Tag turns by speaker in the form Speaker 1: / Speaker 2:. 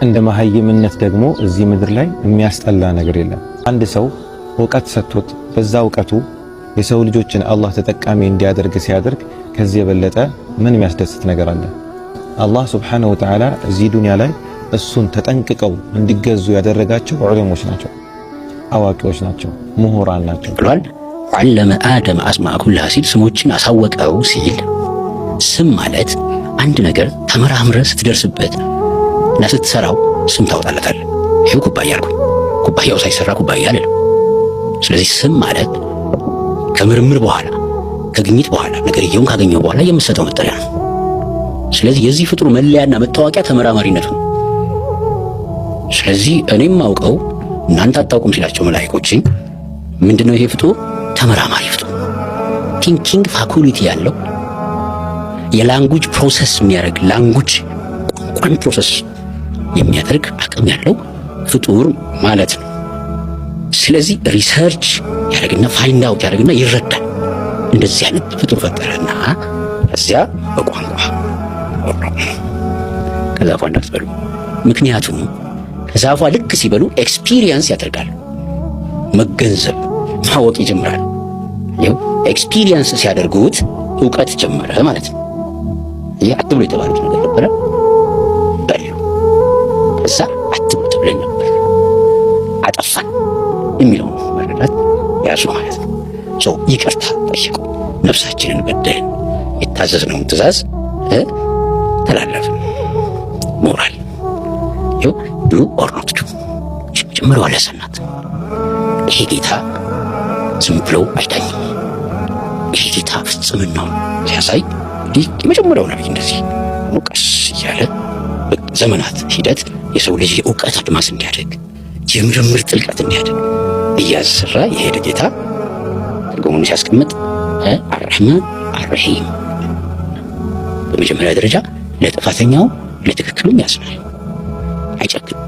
Speaker 1: እንደ መሀይምነት ደግሞ እዚህ ምድር ላይ የሚያስጠላ ነገር የለም። አንድ ሰው ዕውቀት ሰጥቶት በዛ ዕውቀቱ የሰው ልጆችን አላህ ተጠቃሚ እንዲያደርግ ሲያደርግ ከዚህ የበለጠ ምን የሚያስደስት ነገር አለ? አላህ ሱብሓነሁ ወተዓላ እዚህ ዱንያ ላይ እሱን ተጠንቅቀው እንዲገዙ ያደረጋቸው ዑለሞች ናቸው፣ አዋቂዎች ናቸው፣ ምሁራን ናቸው
Speaker 2: ብሏል። ወዐለመ አደም አስማአ ኩላሃ ሲል ስሞችን አሳወቀው ሲል ስም ማለት አንድ ነገር ተመራምረህ ስትደርስበት እና ስትሰራው ስም ታወጣለታል። ይሄው ኩባያ አልኩኝ፣ ኩባያው ሳይሰራ ኩባያ አይደለም። ስለዚህ ስም ማለት ከምርምር በኋላ ከግኝት በኋላ ነገርየውን ካገኘው በኋላ የምትሰጠው መጠሪያ ነው። ስለዚህ የዚህ ፍጡር መለያና መታወቂያ ተመራማሪነቱ ነው። ስለዚህ እኔም አውቀው እናንተ አታውቁም ሲላቸው መላእክቶችን ምንድነው ይሄ ፍጡር? ተመራማሪ ፍጡር፣ ቲንኪንግ ፋኩሊቲ ያለው የላንጉጅ ፕሮሰስ የሚያደርግ ላንጉጅ ቋንቋን ፕሮሰስ የሚያደርግ አቅም ያለው ፍጡር ማለት ነው። ስለዚህ ሪሰርች ያደርግና ፋይንድ አውት ያደርግና ይረዳል። እንደዚህ አይነት ፍጡር ፈጠረና እዚያ በቋንቋ ከዛፏ እንዳትበሉ። ምክንያቱም ከዛፏ ልክ ሲበሉ ኤክስፒሪየንስ ያደርጋል፣ መገንዘብ ማወቅ ይጀምራል። ይኸው ኤክስፒሪየንስ ሲያደርጉት ዕውቀት ጀመረ ማለት ነው። ይህ አትብሎ የተባሉት ነገር ነበረ በሉ፣ ከዛ አትብሎ ተብለን ነበር አጠፋን የሚለው መረዳት ያዙ ማለት ነው። ይቅርታ ጠይቁ፣ ነፍሳችንን በደልን፣ የታዘዝነውን ትእዛዝ ተላለፍን። ሞራል ይኸው ዱ ኦር ኖት ዱ ጀምረዋል ያሰናት። ይሄ ጌታ ዝም ብለው አይዳኝም። ይሄ ጌታ ፍጽምናውን ሲያሳይ ይህ የመጀመሪያው ነቢይ እንደዚህ ቀስ እያለ ዘመናት ሂደት የሰው ልጅ የእውቀት አድማስ እንዲያደግ የምርምር ጥልቀት እንዲያደግ እያሰራ የሄደ ጌታ ትርጉሙን ሲያስቀምጥ አርረሕማን አርረሒም፣ በመጀመሪያ ደረጃ ለጥፋተኛው ለትክክሉም ያዝናል፣ አይጨክንም።